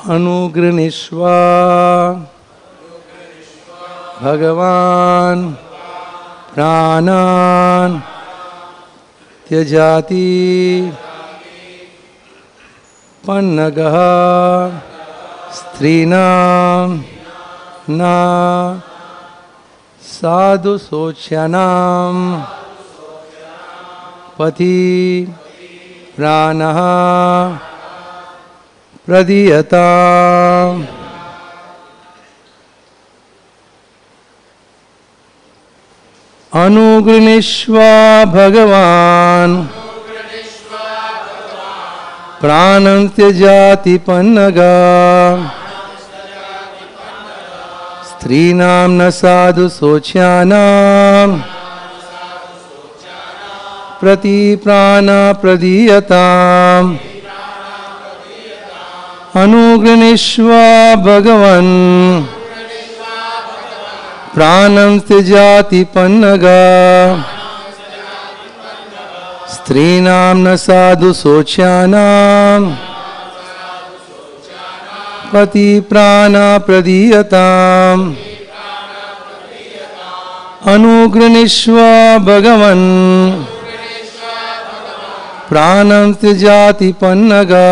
अनुगृणीष्वा भगवान् प्राणान् त्यजाति पन्नगः स्त्रीणां न साधु शोच्यानां पति प्राणः प्रदीयताम्। अनुगृणीष्वा भगवान् प्राणं त्यजाति पन्नगा स्त्रीणां न साधु शोच्यानां प्रति प्राण प्रदीयताम्। अनुगृणीष्वा भगवन् प्राणं त्यजाति पन्नगा स्त्रीणां न साधु शोच्यानां पति प्राण प्रदीयताम्। अनुगृणीष्वा भगवन् प्राणं त्यजाति पन्नगा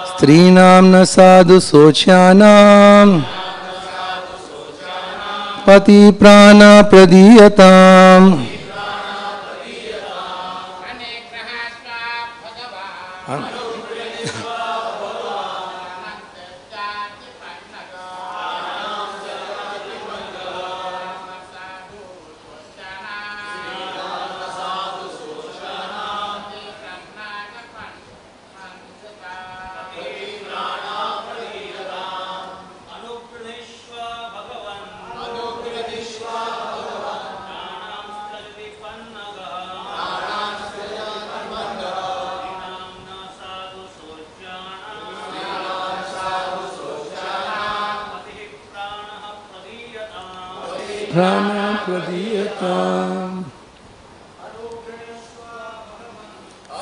स्त्रीणां न साधु शोच्यानां पति प्राण प्रदीयताम्।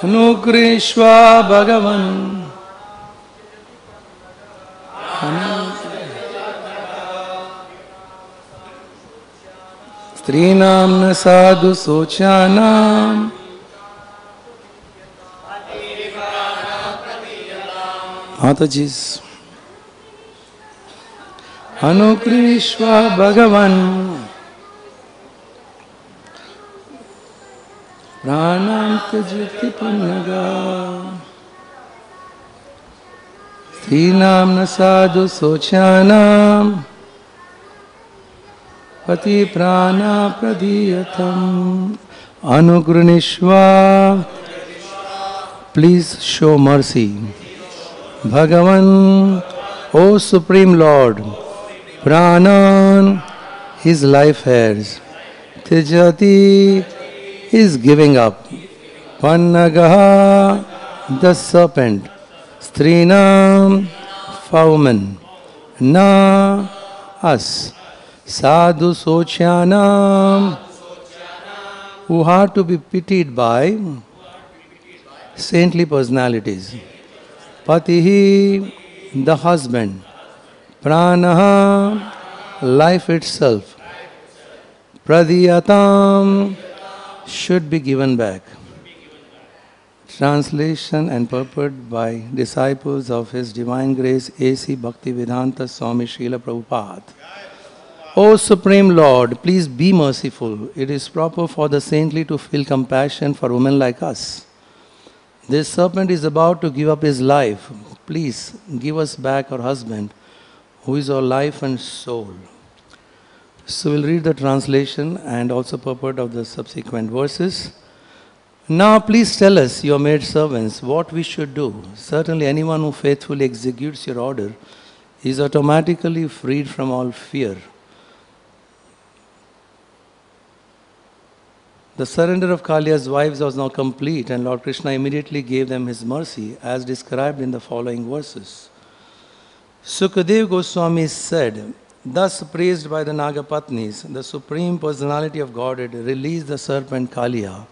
अनुगृणीष्वा भगवन् स्त्रीणां न साधु शोच्यानां माताजी। अनुगृणीष्वा भगवन् प्राणां त्यजति पन्नगा स्त्रीणां न साधु शोच्यानां पति प्राण प्रदीयताम्। अनुगृणीष्वा, please show mercy. Bhagavan, O Supreme Lord, Pranan, his life heirs. Tijati is giving up. Pannagaha, the serpent. Strinam, woman. Na, us. Sadhu Sochyanam, who are to be pitied by saintly personalities. Patihi, the husband. Pranaha, life itself. Pradiyatam, should be given back. Translation and purport by disciples of His Divine Grace A.C. Bhaktivedanta Swami Prabhupada. O Supreme Lord, please be merciful. It is proper for the saintly to feel compassion for women like us. This serpent is about to give up his life. Please give us back our husband, who is our life and soul. So we'll read the translation and also purport of the subsequent verses. Now please tell us, your maid servants, what we should do. Certainly anyone who faithfully executes your order is automatically freed from all fear. The surrender of Kaliya's wives was now complete, and Lord Krishna immediately gave them his mercy, as described in the following verses. Sukadeva Goswami said, thus praised by the Nagapatnis, the Supreme Personality of Godhead released the serpent Kaliya,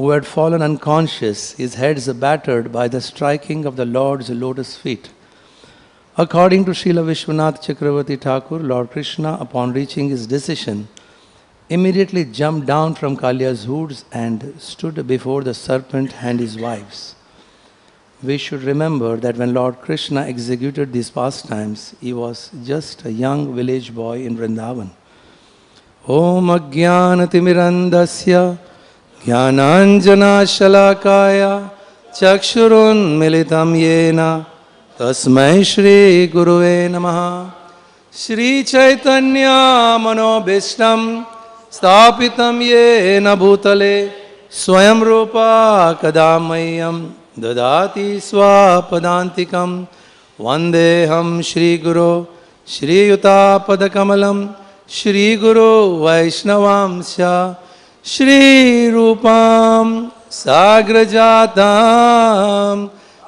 who had fallen unconscious, his heads battered by the striking of the Lord's lotus feet. According to Srila Vishwanath Chakravarti Thakur, Lord Krishna, upon reaching his decision, immediately jumped down from Kaliya's hoods and stood before the serpent and his wives. We should remember that when Lord Krishna executed these pastimes, he was just a young village boy in Vrindavan. Om Ajnanaatimirandasya Jnananjana Shalakaya Chakshurun Militam Yena Tasmai Shri Guruve Namaha. Shri Chaitanya Manobhishtam Sthapitam Yena Bhutale Swayam Rupa Kadamayam Dadati Swapadantikam Vandeham Shri Guru Shri Yuta Padakamalam Shri Guru Vaishnavamsya Shri Rupam Sagrajatam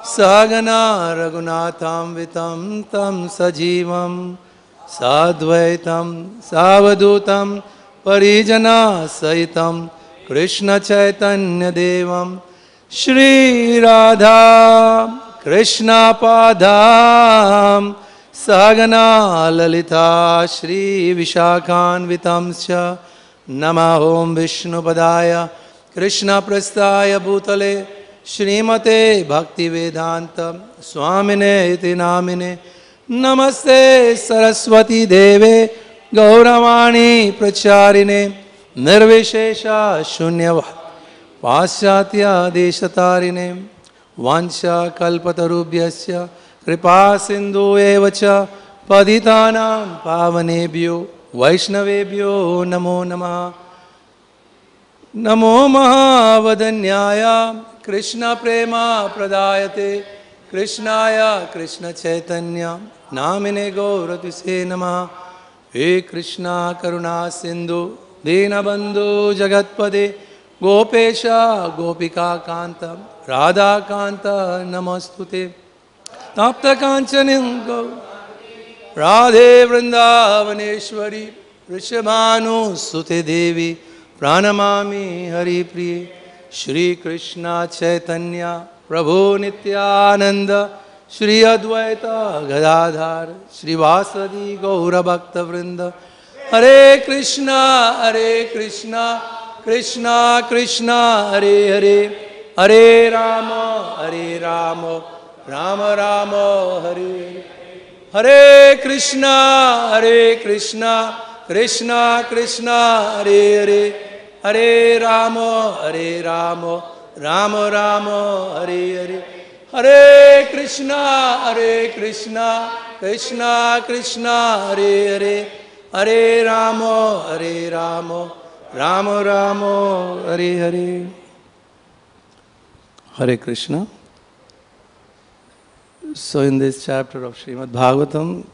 Sagana Raghunatham Vitam Tam Sajivam Sadvaitam Savadutam Parijana Saitam Krishna Chaitanya Devam Shri Radha Krishna Padam Sagana Lalita Shri Vishakhan Vitamsya Namahom Vishnu Padaya Krishna Prasthaya Bhutale Srimate Bhaktivedanta Swamine Iti Namine Namaste Saraswati Deve Gauravani Pracharine Nirvishesha Shunyava Paschatya Deshatarine Vancha Kalpatarubhyasya Kripa Sindhu Evacha Paditanam Pavanebhyo Vaishnavebhyo Namo Namaha. Namo Mahavadanyaya Krishna Prema Pradayate Krishnaya Krishna Chaitanya Namine Gauratise Namaha. He Krishna Karuna Sindhu Dinabandhu Jagatpade Gopesha Gopika Kanta Radha Kanta Namastute Tapta Kanchanim Go Radhe Vrindavaneshwari Rishabhanu Sute Devi Pranamami Hari Priye Shri Krishna Chaitanya Prabhu Nityananda Shri Advaita Gadadhar Shri Vasadi Gaura Bhakta Vrinda Hare Krishna Krishna Krishna Hare Hare Hare Rama Rama Rama Hare Hare Krishna Krishna Krishna Hare Hare Hare Rama Rama Rama Hare Hare Hare Krishna Krishna Krishna Hare Hare Hare Rama Rama Rama Hare Hare. Hare Krishna. So in this chapter of Srimad Bhagavatam,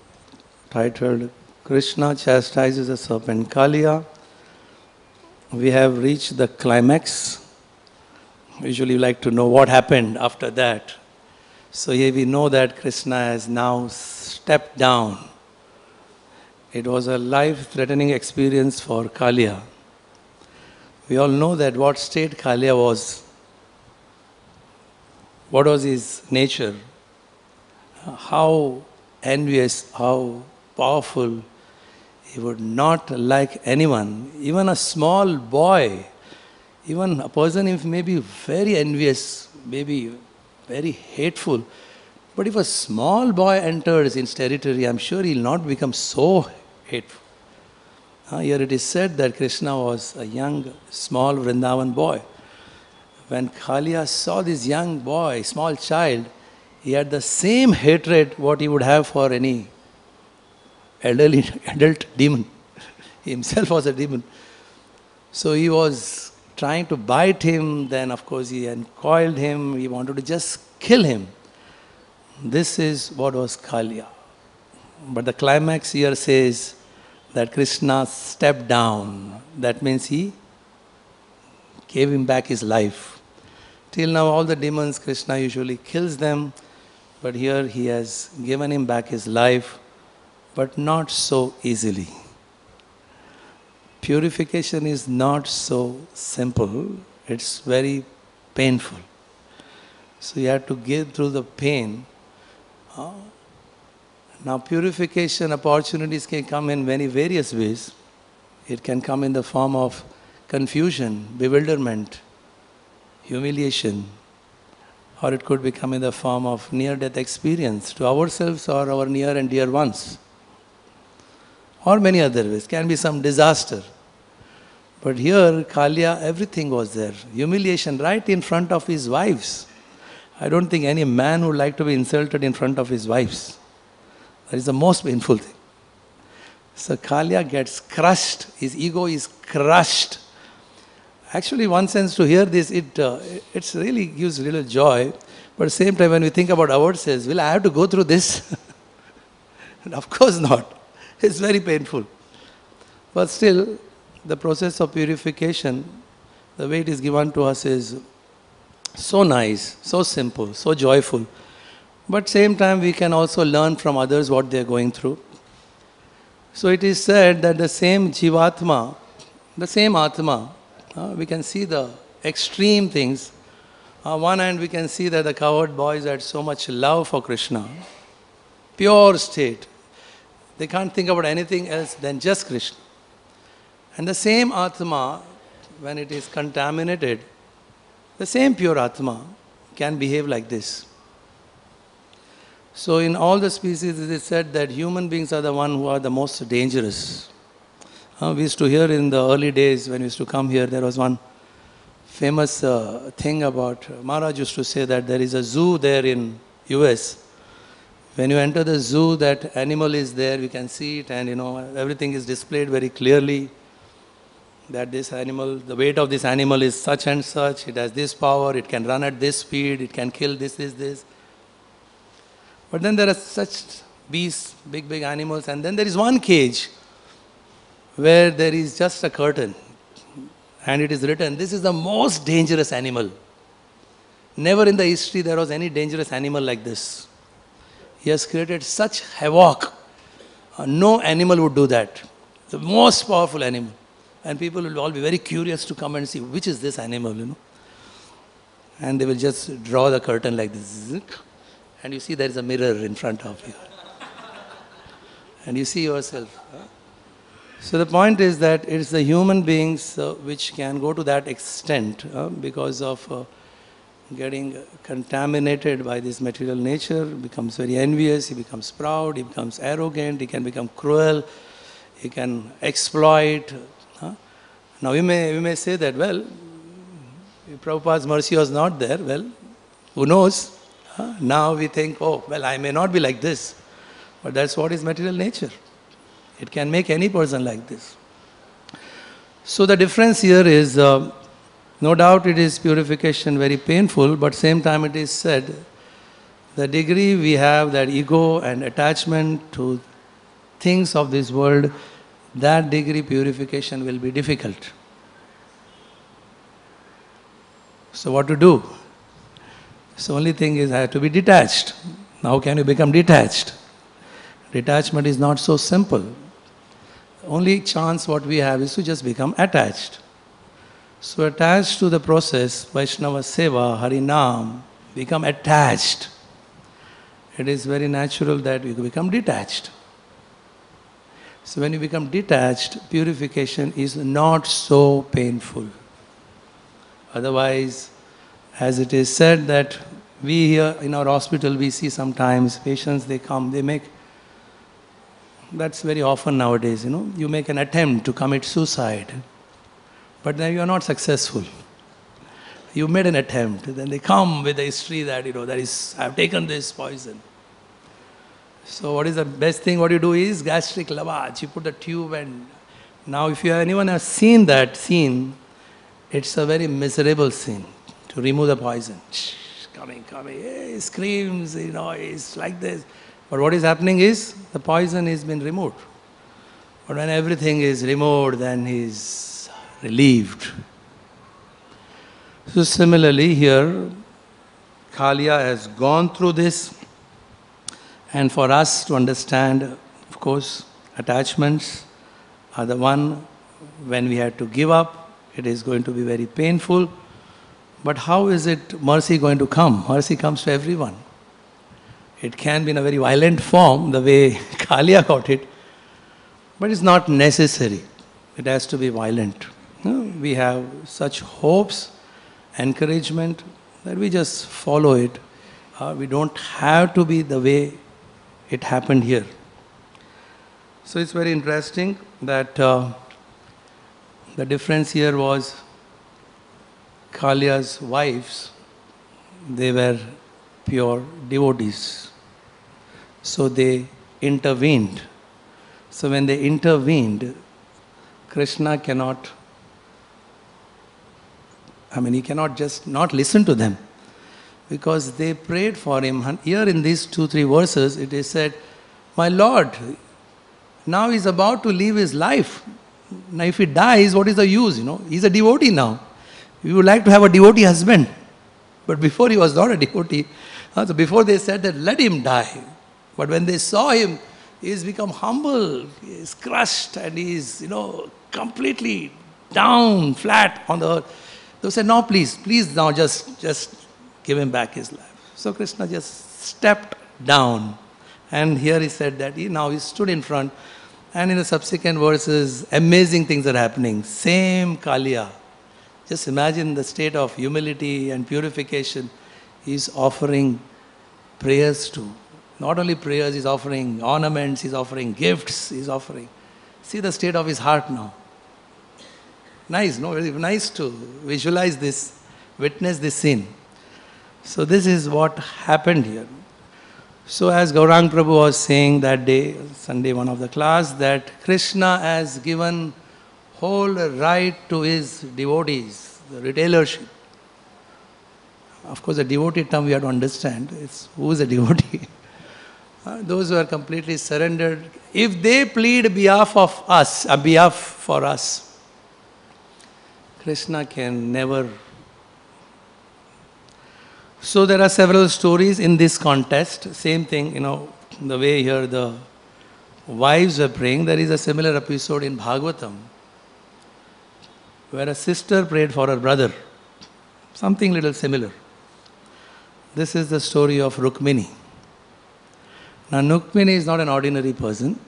titled Krishna Chastises the Serpent Kaliya, we have reached the climax. Usually we like to know what happened after that. So here we know that Krishna has now stepped down. It was a life-threatening experience for Kaliya. We all know that what state Kaliya was. What was his nature? How envious, how powerful. He would not like anyone, even a small boy, even a person if may be very envious, maybe very hateful. But if a small boy enters in his territory, I'm sure he will not become so hateful. Here it is said that Krishna was a young, small Vrindavan boy. When Kaliya saw this young boy, small child, he had the same hatred what he would have for any adult demon. He himself was a demon. So he was trying to bite him, then of course he encoiled him, he wanted to just kill him. This is what was Kaliya. But the climax here says that Krishna stepped down. That means he gave him back his life. Till now all the demons, Krishna usually kills them, but here he has given him back his life, but not so easily. Purification is not so simple. It's very painful. So you have to get through the pain. Now purification opportunities can come in many various ways. It can come in the form of confusion, bewilderment, humiliation, or it could become in the form of near-death experience to ourselves or our near and dear ones. Or many other ways. Can be some disaster. But here, Kalya, everything was there. Humiliation right in front of his wives. I don't think any man would like to be insulted in front of his wives. That is the most painful thing. So Kalya gets crushed. His ego is crushed. Actually, one sense to hear this, it really gives little joy. But at the same time, when we think about ourselves, will I have to go through this? Of course not. It's very painful. But still, the process of purification, the way it is given to us is so nice, so simple, so joyful. But same time, we can also learn from others what they are going through. So it is said that the same Jivatma, the same Atma, we can see the extreme things. On one hand, we can see that the cowherd boys had so much love for Krishna. Pure state. They can't think about anything else than just Krishna. And the same Atma, when it is contaminated, the same pure Atma can behave like this. So in all the species, it is said that human beings are the ones who are the most dangerous. We used to hear in the early days when we used to come here, there was one famous thing about, Maharaj used to say that there is a zoo there in US. When you enter the zoo, that animal is there, you can see it, and everything is displayed very clearly. That this animal, the weight of this animal is such and such, it has this power, it can run at this speed, it can kill this. But then there are such beasts, big animals, and then there is one cage where there is just a curtain, and it is written, this is the most dangerous animal. Never in the history there was any dangerous animal like this. He has created such havoc. No animal would do that. The most powerful animal. And people will all be very curious to come and see which is this animal, And they will just draw the curtain like this. And you see there is a mirror in front of you. And you see yourself. So the point is that it is the human beings which can go to that extent because of getting contaminated by this material nature, becomes very envious, he becomes proud, he becomes arrogant, he can become cruel, he can exploit. Now we may say that, well, if Prabhupada's mercy was not there, well, who knows? Now we think, oh, well, I may not be like this. But that's what is material nature. It can make any person like this. So the difference here is, no doubt it is purification very painful, but same time it is said, the degree we have that ego and attachment to things of this world, that degree purification will be difficult. So what to do? So only thing is I have to be detached. Now how can you become detached? Detachment is not so simple. Only chance what we have is to just become attached. So attached to the process, Vaishnava Seva, Harinam, become attached. It is very natural that you become detached. So when you become detached, purification is not so painful. Otherwise, as it is said that we here in our hospital, we see sometimes patients, they come, they make, that's very often nowadays, you make an attempt to commit suicide, but then you are not successful. You made an attempt, then they come with a history that, that is, I have taken this poison. So what is the best thing what you do is gastric lavage. You put the tube and now if anyone has seen that scene, it's a very miserable scene to remove the poison. Coming, he screams, it's like this. But what is happening is the poison has been removed. But when everything is removed, then he is relieved. So similarly here, Kalya has gone through this. And for us to understand, of course, attachments are the one when we had to give up, it is going to be very painful. But how is it mercy going to come? Mercy comes to everyone. It can be in a very violent form, the way Kaliya got it, but it's not necessary. It has to be violent. We have such hopes, encouragement, that we just follow it. We don't have to be the way it happened here. So it's very interesting that the difference here was Kaliya's wives, they were pure devotees. So they intervened. So when they intervened, Krishna cannot, he cannot just not listen to them, because they prayed for him. Here in these 2-3 verses, it is said, my Lord, now he's about to leave his life. Now if he dies, what is the use? He's a devotee now. We would like to have a devotee husband. But before he was not a devotee. So before they said that, let him die. But when they saw him, he's become humble, he's crushed, and he's, completely down, flat on the earth. They said, no, please now just give him back his life. So Krishna just stepped down. And here he said that he stood in front. And in the subsequent verses, amazing things are happening. Same Kaliya. Just imagine the state of humility and purification. He's offering prayers to. Not only prayers, he's offering ornaments, he's offering gifts, he's offering. See the state of his heart now. Nice, no? Very nice to visualize this, witness this scene. So this is what happened here. So as Gaurang Prabhu was saying that day, Sunday one of the class, that Krishna has given whole right to his devotees, the retailership. Of course, the devotee term we have to understand. It's who is a devotee? Those who are completely surrendered, if they plead behalf of us, a behalf for us, Krishna can never. So there are several stories in this contest. Same thing, the way here the wives were praying. There is a similar episode in Bhagavatam, where a sister prayed for her brother. Something little similar. This is the story of Rukmini. Now, Rukmini is not an ordinary person.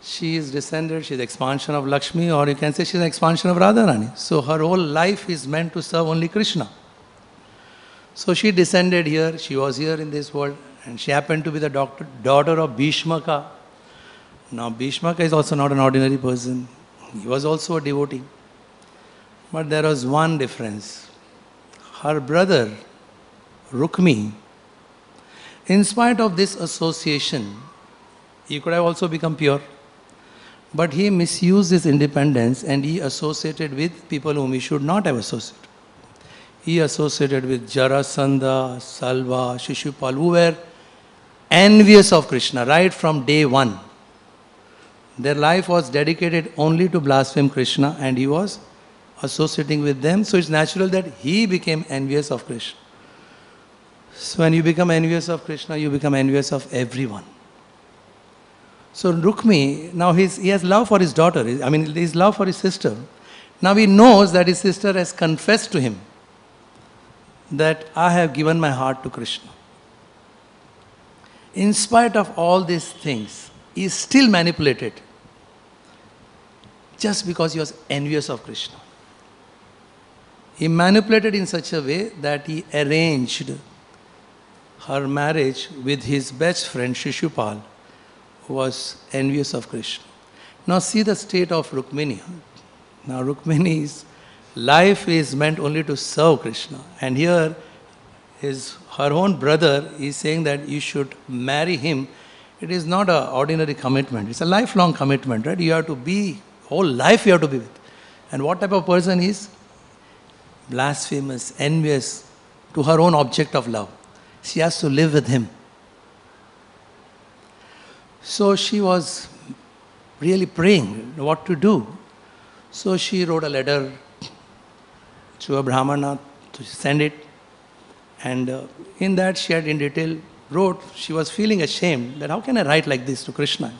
She is descended, she is expansion of Lakshmi, or you can say she is an expansion of Radharani. So her whole life is meant to serve only Krishna. So she descended here, she was here in this world, and she happened to be the daughter of Bhishmaka. Now, Bhishmaka is also not an ordinary person. He was also a devotee. But there was one difference. Her brother, Rukmi, in spite of this association, he could have also become pure. But he misused his independence and he associated with people whom he should not have associated. He associated with Jarasandha, Salva, Shishupal, who were envious of Krishna right from day one. Their life was dedicated only to blaspheme Krishna, and he was associating with them. So it's natural that he became envious of Krishna. So when you become envious of Krishna, you become envious of everyone. So Rukmi, now he has love for his daughter, his love for his sister. Now he knows that his sister has confessed to him that I have given my heart to Krishna. In spite of all these things, he is still manipulated just because he was envious of Krishna. He manipulated in such a way that he arranged her marriage with his best friend Shishupal, who was envious of Krishna. Now see the state of Rukmini. Now Rukmini's life is meant only to serve Krishna. And here her own brother is saying that you should marry him. It is not an ordinary commitment. It's a lifelong commitment, right? You have to be, whole life you have to be with. And what type of person is? Blasphemous, envious to her own object of love. She has to live with him. So she was really praying what to do. So she wrote a letter to a Brahmana to send it. And in that she had in detail wrote, she was feeling ashamed that how can I write like this to Krishna?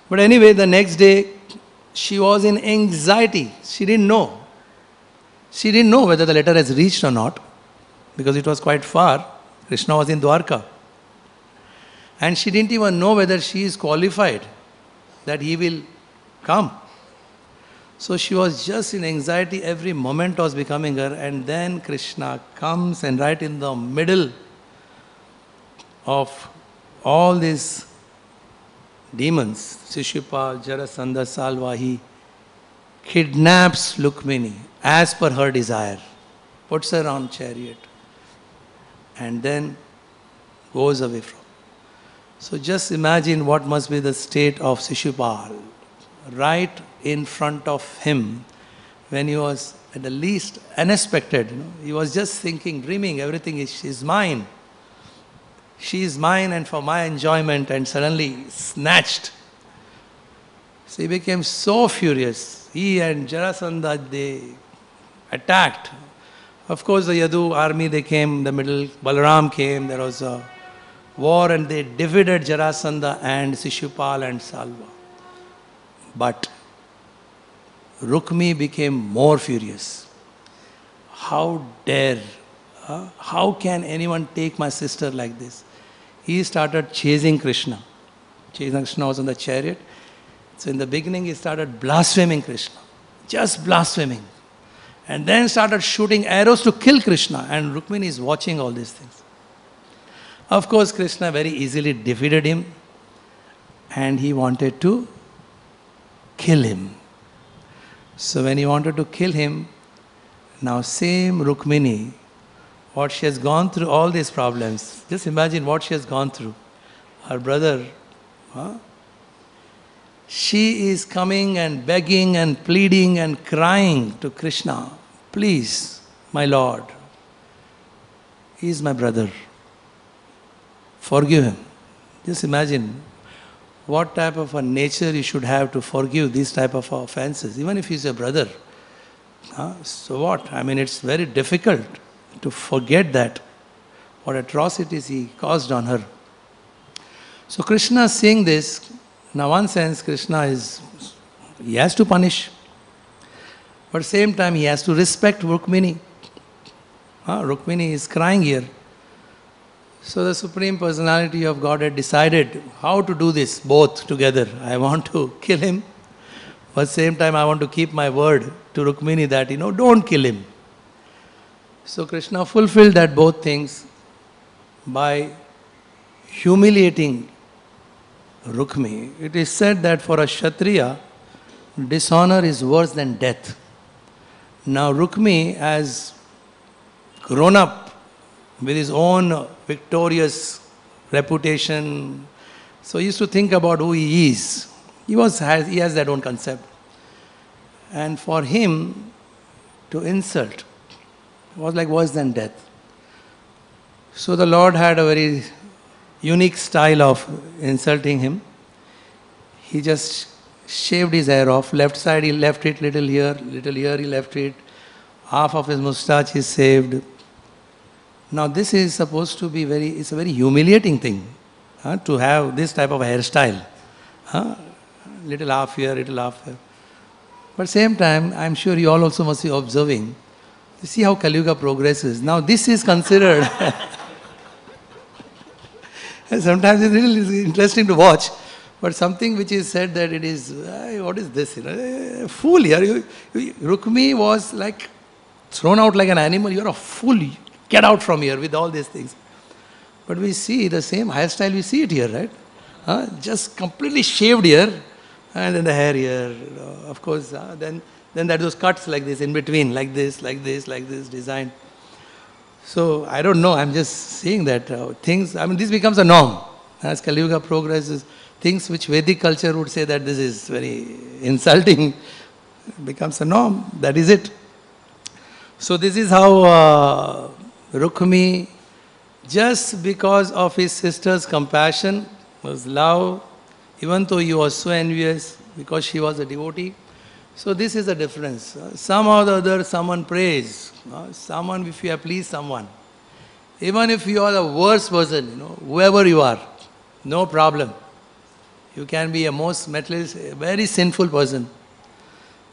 But anyway, the next day she was in anxiety. She didn't know. She didn't know whether the letter has reached or not, because it was quite far. Krishna was in Dwarka. And she didn't even know whether she is qualified, that he will come. So she was just in anxiety, every moment was becoming her, and then Krishna comes and right in the middle of all these demons, Shishupal, Jarasandha, Salva, he kidnaps Rukmini as per her desire, puts her on chariot, and then goes away from. So just imagine what must be the state of Shishupal right in front of him when he was at the least unexpected. He was just thinking, dreaming, everything is mine. She is mine and for my enjoyment, and suddenly snatched. So he became so furious. He and Jarasandha, they attacked. Of course, the Yadu army, they came, the middle, Balaram came, there was a war and they defeated Jarasandha and Shishupal and Salva. But Rukmi became more furious. How dare, how can anyone take my sister like this? He started chasing Krishna. Krishna was on the chariot. So in the beginning he started blaspheming Krishna. Just blaspheming. And then started shooting arrows to kill Krishna. And Rukmini is watching all these things. Of course, Krishna very easily defeated him. And he wanted to kill him. So when he wanted to kill him, now same Rukmini, what she has gone through, all these problems. Just imagine what she has gone through. Her brother, she is coming and begging and pleading and crying to Krishna, please, my Lord, he is my brother. Forgive him. Just imagine what type of a nature you should have to forgive these type of offenses, even if he's your brother. So what? I mean, it's very difficult to forget that, what atrocities he caused on her. So Krishna seeing this, now one sense Krishna he has to punish. But same time he has to respect Rukmini. Rukmini is crying here. So the Supreme Personality of Godhead decided how to do this both together. I want to kill him, but same time I want to keep my word to Rukmini that, don't kill him. So Krishna fulfilled that both things by humiliating Rukmi. It is said that for a Kshatriya, dishonor is worse than death. Now Rukmi has grown up with his own victorious reputation. So he used to think about who he is. He has that own concept. And for him to insult was like worse than death. So the Lord had a very unique style of insulting him. He just shaved his hair off. Left side he left it, little here he left it. Half of his moustache is shaved. Now this is supposed to be it's a very humiliating thing to have this type of hairstyle. Little half here, little half here. But same time, I'm sure you all also must be observing. You see how Kali Yuga progresses. Now this is considered, sometimes it's really interesting to watch, but something which is said that it is, what is this? Fool here. Rukmi was like thrown out like an animal. You're a fool. Get out from here with all these things. But we see the same hairstyle, we see it here, right? Just completely shaved here, and then the hair here. Of course, then there are those cuts like this in between, like this, design. So I don't know, I'm just seeing that this becomes a norm. As Kali Yuga progresses, things which Vedic culture would say that this is very insulting, becomes a norm. That is it. So this is how Rukmi, just because of his sister's compassion, was love, even though he was so envious because she was a devotee. So this is the difference. Somehow or the other, someone prays. Someone, if you have pleased someone. Even if you are the worst person, whoever you are, no problem. You can be a most materialist, very sinful person.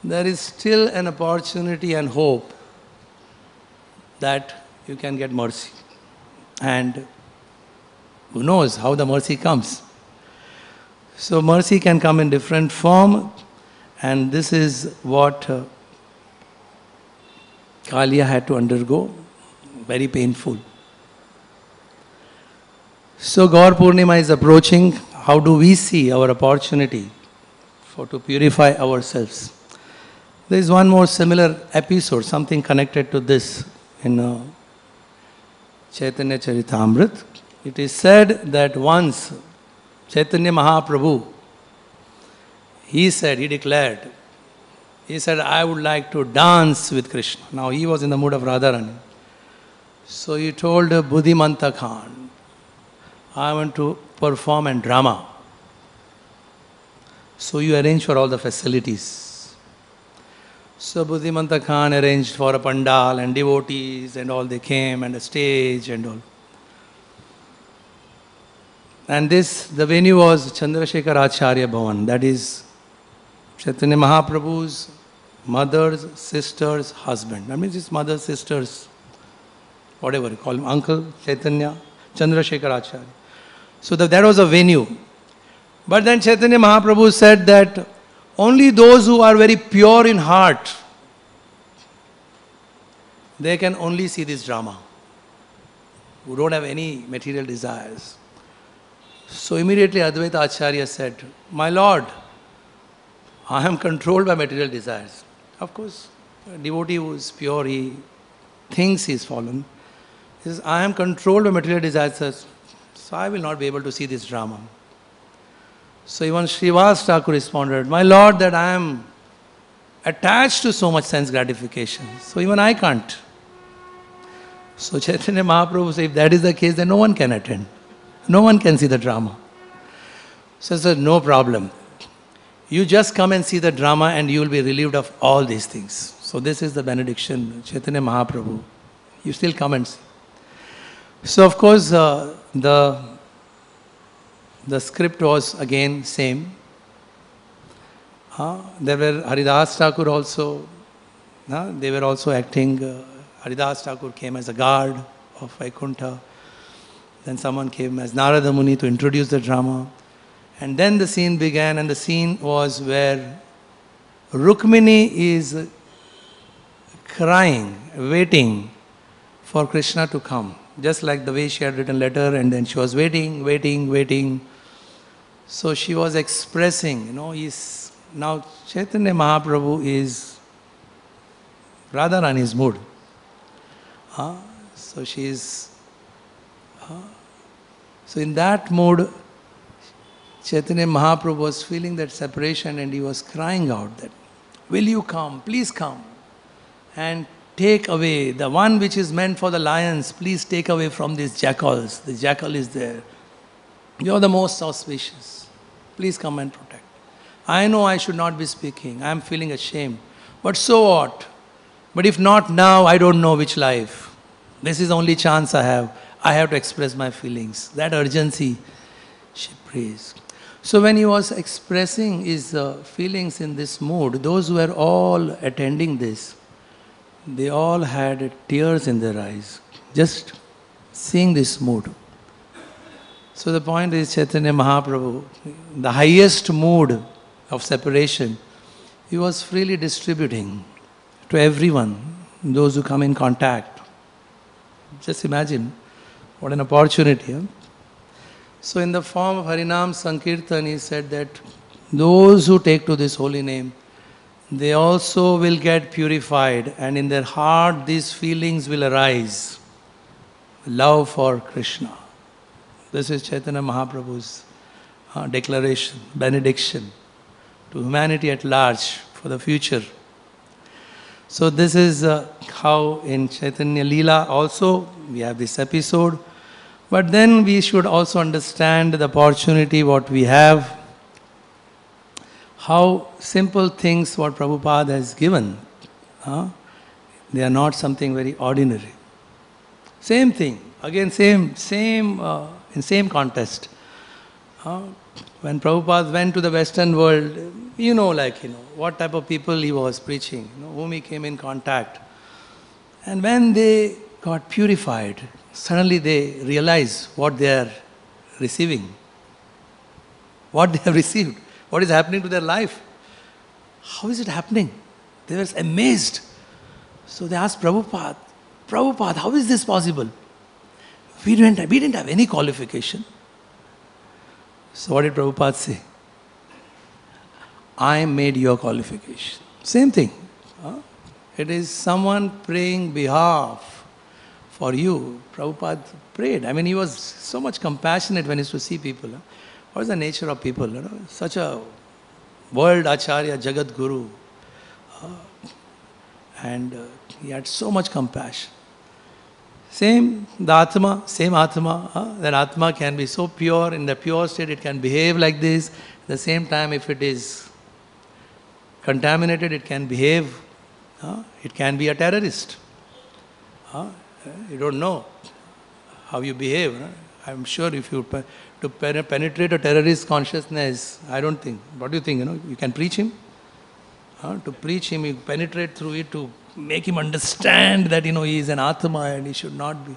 There is still an opportunity and hope that you can get mercy. And who knows how the mercy comes. So mercy can come in different form, and this is what Kaliya had to undergo, very painful. So Gaur Purnima is approaching. How do we see our opportunity to purify ourselves? There is one more similar episode, something connected to this in Chaitanya Charitamrita. It is said that once Chaitanya Mahaprabhu, he declared, I would like to dance with Krishna. Now he was in the mood of Radharani. So he told Buddhimanta Khan, I want to perform a drama. So you arrange for all the facilities. So Buddhimanta Khan arranged for a pandal and devotees and all, they came, and a stage and all. And the venue was Chandrasekhar Acharya Bhavan, that is Chaitanya Mahaprabhu's mother's sister's husband. That means his mother's sister's, whatever you call him, uncle Chaitanya, Chandrasekhar Acharya. So that was a venue. But then Chaitanya Mahaprabhu said that only those who are very pure in heart, they can only see this drama, who don't have any material desires. So immediately Advaita Acharya said, my Lord, I am controlled by material desires. Of course, a devotee who is pure, he thinks he is fallen. He says, I am controlled by material desires, so I will not be able to see this drama. So even Srivas Thakur responded, my Lord, that I am attached to so much sense gratification, so even I can't. So Chaitanya Mahaprabhu said, if that is the case, then no one can attend. No one can see the drama. So I said, no problem. You just come and see the drama and you will be relieved of all these things. So this is the benediction, Chaitanya Mahaprabhu. You still come and see. So of course, the script was again same. There were Haridas Thakur also. They were also acting. Haridas Thakur came as a guard of Vaikuntha. Then someone came as Narada Muni to introduce the drama. And then the scene began, and the scene was where Rukmini is crying, waiting for Krishna to come. Just like the way she had written letter, and then she was waiting. So she was expressing, now Chaitanya Mahaprabhu is Radharani's mood. So she is... So in that mood, Chaitanya Mahaprabhu was feeling that separation, and he was crying out that, will you come, please come, and take away the one which is meant for the lions, please take away from these jackals. The jackal is there. You are the most auspicious. Please come and protect. I know I should not be speaking. I am feeling ashamed. But so what? But if not now, I don't know which life. This is the only chance I have. I have to express my feelings. That urgency, she prays. So when he was expressing his feelings in this mood, those who were all attending this, they all had tears in their eyes, just seeing this mood. So the point is, Chaitanya Mahaprabhu, the highest mood of separation, he was freely distributing to everyone, those who come in contact. Just imagine, what an opportunity. So in the form of Harinam Sankirtan, he said that those who take to this holy name, they also will get purified, and in their heart these feelings will arise. Love for Krishna. This is Chaitanya Mahaprabhu's declaration, benediction to humanity at large for the future. So this is how in Chaitanya Leela also we have this episode. But then we should also understand the opportunity what we have, how simple things what Prabhupada has given, they are not something very ordinary. Same thing, again same contest. When Prabhupada went to the Western world, what type of people he was preaching, whom he came in contact. And when they got purified. Suddenly they realize what they are receiving, what they have received, what is happening to their life. How is it happening? They were amazed. So they asked Prabhupada, Prabhupada, how is this possible? We didn't have any qualification. So what did Prabhupada say? I made your qualification. Same thing. It is someone praying behalf for you. Prabhupada prayed. I mean, he was so much compassionate when he used to see people. What is the nature of people? Such a world Acharya, Jagat Guru. And he had so much compassion. Same, the Atma, same Atma. That Atma can be so pure, in the pure state it can behave like this. At the same time, if it is contaminated, it can behave, it can be a terrorist. You don't know how you behave. I'm sure if you to penetrate a terrorist consciousness, I don't think. What do you think? You can preach him. To preach him, you penetrate through it to make him understand that he is an Atma and he should not be.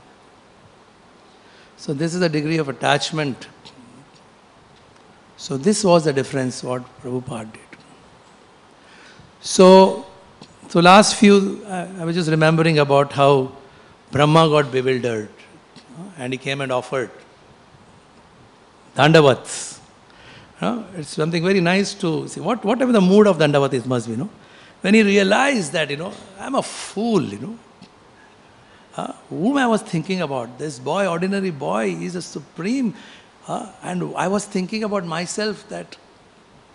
So this is a degree of attachment. So this was the difference what Prabhupada did. So last few, I was just remembering about how Brahma got bewildered and he came and offered Dandavats. It's something very nice to see. Whatever the mood of Dandavatis must be, when he realized that, I'm a fool, whom I was thinking about, this boy, ordinary boy, is a supreme, and I was thinking about myself that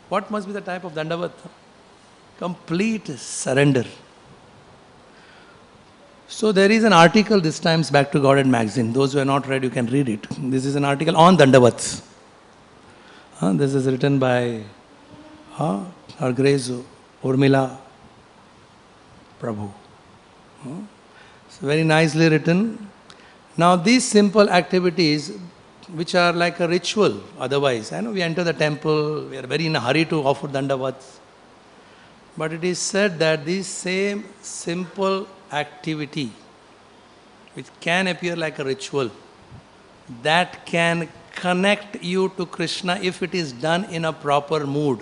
what must be the type of Dandavat? Complete surrender. So there is an article this time's Back to Godhead magazine. Those who are not read, you can read it. This is an article on Dandavats. This is written by Her Grace Urmila Prabhu. It's very nicely written. Now these simple activities, which are like a ritual otherwise, I know we enter the temple, we are very in a hurry to offer Dandavats. But it is said that this same simple activity, which can appear like a ritual, that can connect you to Krishna if it is done in a proper mood.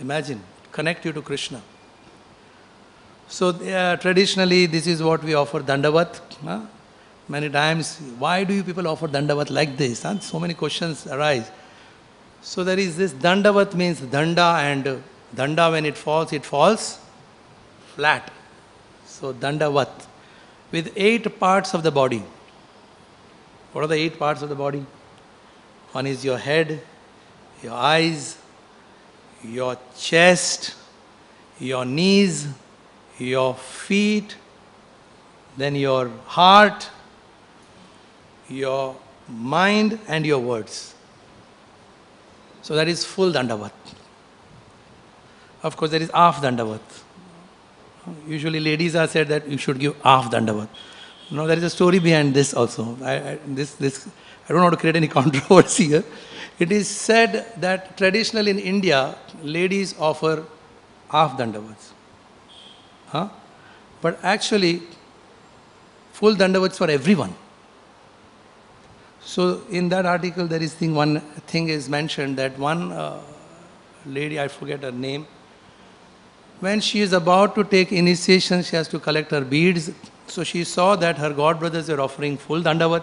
Imagine, connect you to Krishna. So traditionally, this is what we offer Dandavat. Many times, why do you people offer Dandavat like this? So many questions arise. So there is this Dandavat means Danda, and Danda when it falls flat. So Dandavat with 8 parts of the body. What are the 8 parts of the body? One is your head, your eyes, your chest, your knees, your feet, then your heart, your mind and your words. So that is full Dandavat. Of course, there is half Dandavat. Usually ladies are said that you should give half Dandavat. No, there is a story behind this also. I don't want to create any controversy here. It is said that traditionally in India, ladies offer half Dandavats. But actually, full Dandavats for everyone. So in that article, there is one thing is mentioned that one lady, I forget her name, when she is about to take initiation, she has to collect her beads. So she saw that her god brothers were offering full Dandavat.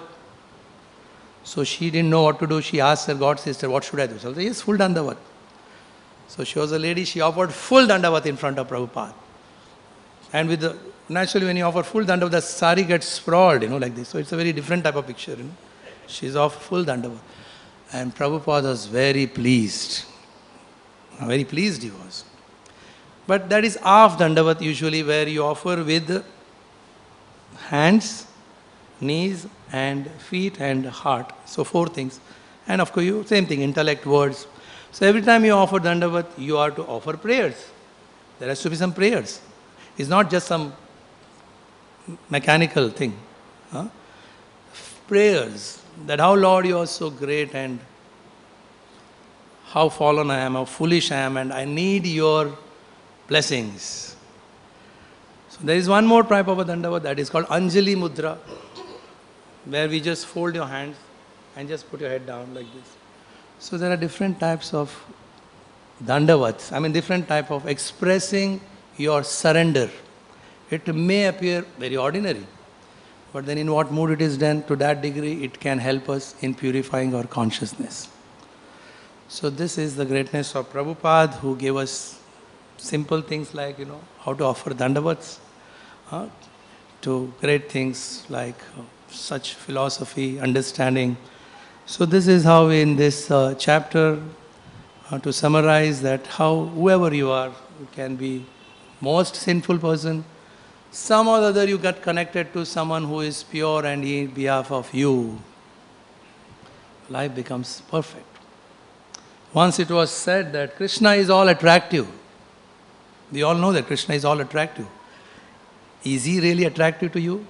So she didn't know what to do. She asked her god sister, what should I do? So I said, yes, full Dandavat. So she was a lady, she offered full Dandavat in front of Prabhupada. And naturally when you offer full Dandavat, the sari gets sprawled, like this. So it's a very different type of picture, She's off full Dandavat. And Prabhupada was very pleased. Very pleased he was. But that is half Dandavat usually, where you offer with hands, knees and feet and heart. So 4 things. And of course, same thing, intellect, words. So every time you offer Dandavat, you are to offer prayers. There has to be some prayers. It's not just some mechanical thing. Prayers. That how Lord you are so great and how fallen I am, how foolish I am, and I need your blessings. So there is one more type of a Dandavat that is called Anjali Mudra, where we just fold your hands and just put your head down like this. So there are different types of Dandavats, different type of expressing your surrender. It may appear very ordinary, but then in what mood it is done, to that degree it can help us in purifying our consciousness. So this is the greatness of Prabhupada, who gave us simple things like, how to offer Dandavats, to great things like such philosophy, understanding. So this is how in this chapter, to summarize that how whoever you are, you can be most sinful person, some or other you get connected to someone who is pure and in behalf of you, life becomes perfect. Once it was said that Krishna is all attractive. We all know that Krishna is all attractive. Is he really attractive to you?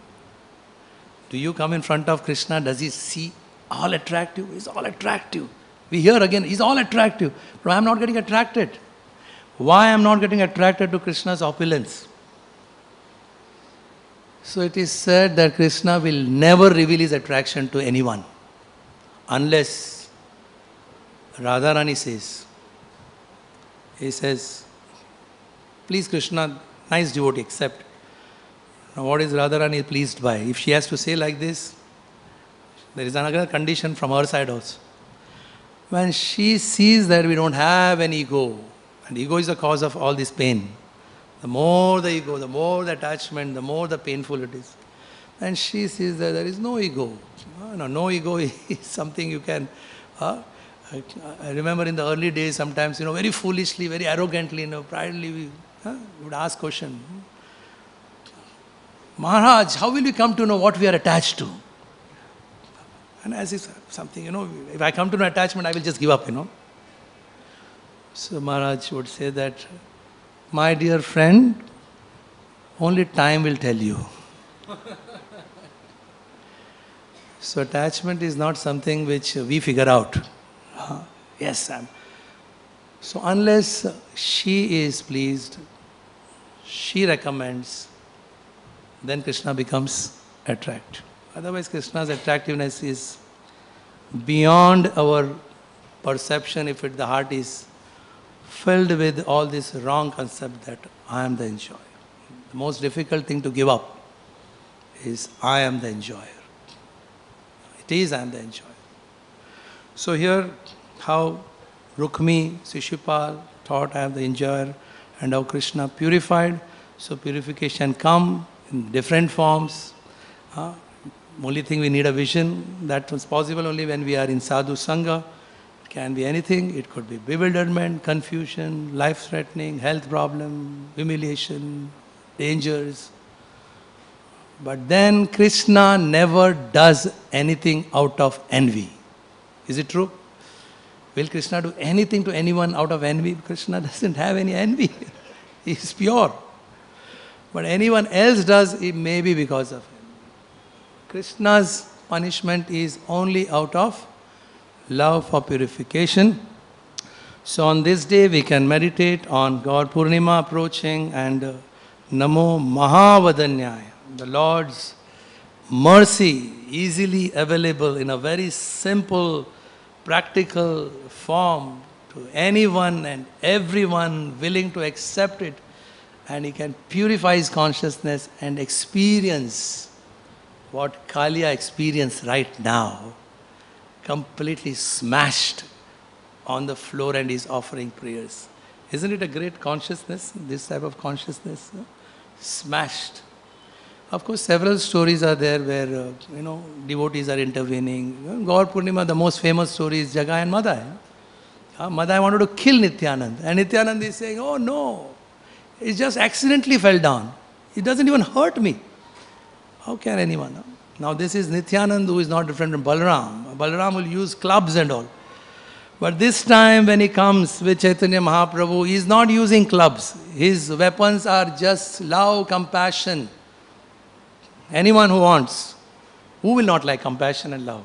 Do you come in front of Krishna? Does he see all attractive? He's all attractive. We hear again, he's all attractive. But I am not getting attracted. Why I am not getting attracted to Krishna's opulence? So it is said that Krishna will never reveal his attraction to anyone unless Radharani says. He says, please Krishna, nice devotee, accept. Now what is Radharani pleased by? If she has to say like this, there is another condition from her side also. When she sees that we don't have an ego, and ego is the cause of all this pain. The more the ego, the more the attachment, the more the painful it is. And she sees that there is no ego. No ego is something you can... I remember in the early days, sometimes, very foolishly, very arrogantly, proudly, we would ask question. Maharaj, how will we come to know what we are attached to? And as if something, if I come to know attachment, I will just give up, So Maharaj would say that, my dear friend, only time will tell you. So attachment is not something which we figure out. Yes, Sam. So unless she is pleased, she recommends, then Krishna becomes attractive. Otherwise, Krishna's attractiveness is beyond our perception if the heart is filled with all this wrong concept that I am the enjoyer. The most difficult thing to give up is I am the enjoyer. It is I am the enjoyer. So here, how Rukmi, Shishupal thought I am the enjoyer, and how Krishna purified. So purification come in different forms. Only thing we need a vision. That was possible only when we are in sadhu sangha. It can be anything. It could be bewilderment, confusion, life-threatening, health problem, humiliation, dangers. But then Krishna never does anything out of envy. Is it true? Will Krishna do anything to anyone out of envy? Krishna doesn't have any envy. He is pure. But anyone else does, it may be because of him. Krishna's punishment is only out of love for purification. So on this day we can meditate on Gaur Purnima approaching and Namo Mahavadanyaya, the Lord's mercy easily available in a very simple, practical form to anyone and everyone willing to accept it, and he can purify his consciousness and experience what Kaliya experienced right now, completely smashed on the floor and is offering prayers. Isn't it a great consciousness, this type of consciousness? Smashed. Of course, several stories are there where, devotees are intervening. Gaur Purnima, the most famous story is Jagai and Madai. Madai wanted to kill Nityanand. And Nityanand is saying, oh no, it just accidentally fell down. It doesn't even hurt me. How can anyone? Now this is Nityanand who is not different from Balaram. Balaram will use clubs and all. But this time when he comes with Chaitanya Mahaprabhu, he is not using clubs. His weapons are just love, compassion. Anyone who wants. Who will not like compassion and love?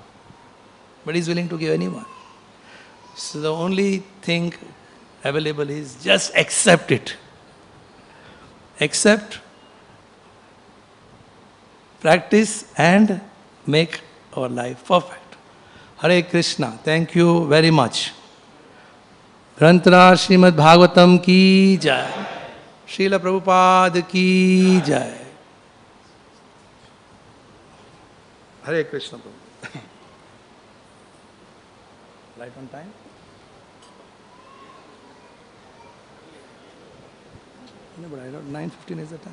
But he is willing to give anyone. So the only thing available is just accept it. Accept practice and make our life perfect. Hare Krishna. Thank you very much. Granthra Srimad Bhagavatam ki jai. Srila Prabhupada ki jai. Hare Krishna Prabhu. Right on time? No, but I don't. 9:15 is the time.